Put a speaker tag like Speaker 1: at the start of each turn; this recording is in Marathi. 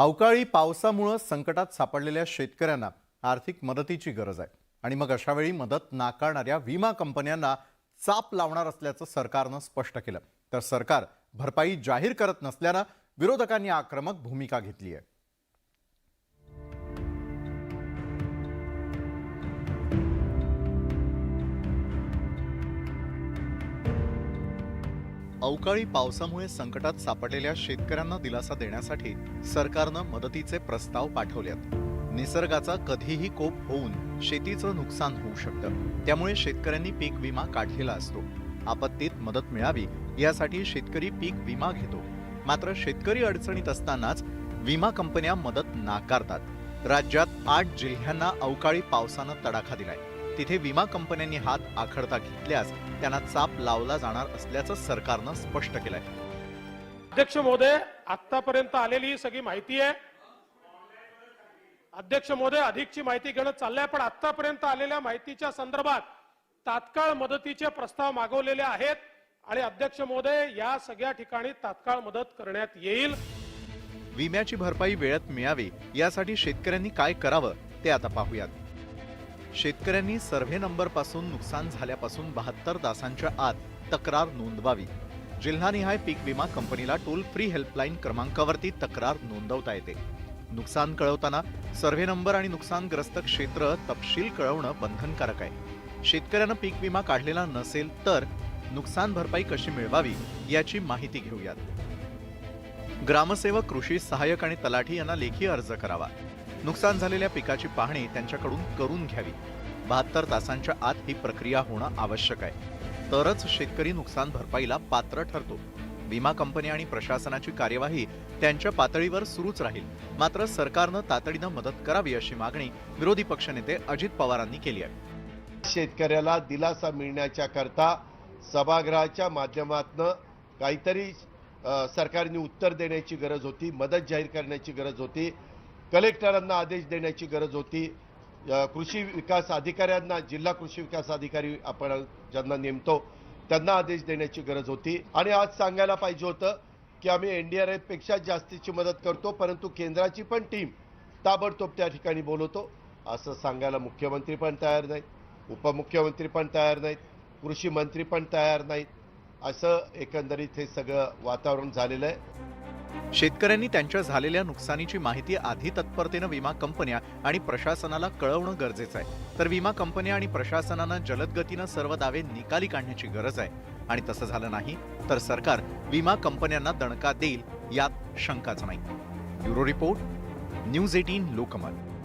Speaker 1: अवकाळी पावसामुळे संकटात सापडलेल्या शेतकऱ्यांना आर्थिक मदतीची गरज आहे आणि मग अशा वेळी मदत नाकारणाऱ्या विमा कंपन्यांना चाप लावणार असल्याचं सरकारनं स्पष्ट केलं। तर सरकार भरपाई जाहीर करत नसल्यानं विरोधकांनी आक्रमक भूमिका घेतली आहे। अवकाळी पावसामुळे संकटात सापडलेल्या शेतकऱ्यांना दिलासा देण्यासाठी सरकारनं मदतीचे प्रस्ताव पाठवलेत। निसर्गाचा कधीही कोप होऊन शेतीचं नुकसान होऊ शकतं, त्यामुळे शेतकऱ्यांनी पीक विमा काढलेला असतो। आपत्तीत मदत मिळावी यासाठी शेतकरी पीक विमा घेतो, मात्र शेतकरी अडचणीत असतानाच विमा कंपन्या मदत नाकारतात। राज्यात 8 जिल्ह्यांना अवकाळी पावसानं तडाखा दिलाय, तिथे विमा कंपन्यांनी हात आखडता घेतल्यास त्यांना चाप लावला जाणार असल्याचं सरकारनं स्पष्ट केलंय।
Speaker 2: अध्यक्ष महोदय, आतापर्यंत आलेली सगळी माहिती आहे। अध्यक्ष महोदय, अधिकची माहिती घेणं चाललंय, पण आतापर्यंत आलेल्या माहितीच्या संदर्भात तात्काळ मदतीचे प्रस्ताव मागवलेले आहेत आणि अध्यक्ष महोदय, या सगळ्या ठिकाणी तात्काळ मदत करण्यात येईल।
Speaker 1: विम्याची भरपाई वेळेत मिळावी यासाठी शेतकऱ्यांनी काय करावं ते आता पाहूयात। शेतकऱ्यांनी सर्व्हे नंबर पासून नुकसान झाल्यापासून 72 तासांच्या आत तक्रार नोंदवावी। जिल्हानिहाय पीक विमा कंपनीला टोल फ्री हेल्पलाईन क्रमांकावरती तक्रार नोंदवता येते। नुकसान कळवताना सर्व्हे नंबर आणि नुकसानग्रस्त क्षेत्र तपशील कळवणं बंधनकारक आहे। शेतकऱ्यानं पीक विमा काढलेला नसेल तर नुकसान भरपाई कशी मिळवावी याची माहिती घेऊयात। ग्रामसेवक, कृषी सहाय्यक आणि तलाठी यांना लेखी अर्ज करावा। नुकसान झालेल्या पिकाची पाहणी त्यांच्याकडून करून घ्यावी। 72 तासांच्या आत ही प्रक्रिया होणं आवश्यक आहे, तरच शेतकरी नुकसान भरपाईला पात्र ठरतो। विमा कंपनी आणि प्रशासनाची कार्यवाही त्यांच्या पातळीवर सुरूच राहील, मात्र सरकारनं तातडीनं मदत करावी अशी मागणी विरोधी पक्षनेते अजित पवारांनी केली आहे।
Speaker 3: शेतकऱ्याला दिलासा मिळण्याच्या करता सभागृहाच्या माध्यमातून काहीतरी सरकारने उत्तर देण्याची गरज होती, मदत जाहीर करण्याची गरज होती, कलेक्टरांना आदेश देण्याची गरज होती, कृषी विकास अधिकाऱ्यांना, जिल्हा कृषी विकास अधिकारी आपण ज्यांना नेमतो त्यांना आदेश देण्याची गरज होती। आणि आज सांगायला पाहिजे होतं की आम्ही एनडीआरएफ पेक्षा जास्तीची मदत करतो, परंतु केंद्राची पण टीम ताबडतोब त्या ठिकाणी बोलवतो असं सांगायला मुख्यमंत्री पण तयार नाहीत, उपमुख्यमंत्री पण तयार नाहीत, कृषी मंत्री पण तयार नाहीत। असं एकंदरीत हे सगळं वातावरण झालेलं आहे।
Speaker 1: शेतकऱ्यांनी त्यांच्या झालेल्या नुकसानीची माहिती आधी तत्परतेनं विमा कंपन्या आणि प्रशासनाला कळवणं गरजेचं आहे। तर विमा कंपन्या आणि प्रशासनानं जलद गतीनं सर्व दावे निकाली काढण्याची गरज आहे आणि तसं झालं नाही तर सरकार विमा कंपन्यांना दणका देईल यात शंकाच नाही। Bureau report, news 18 Lokmat.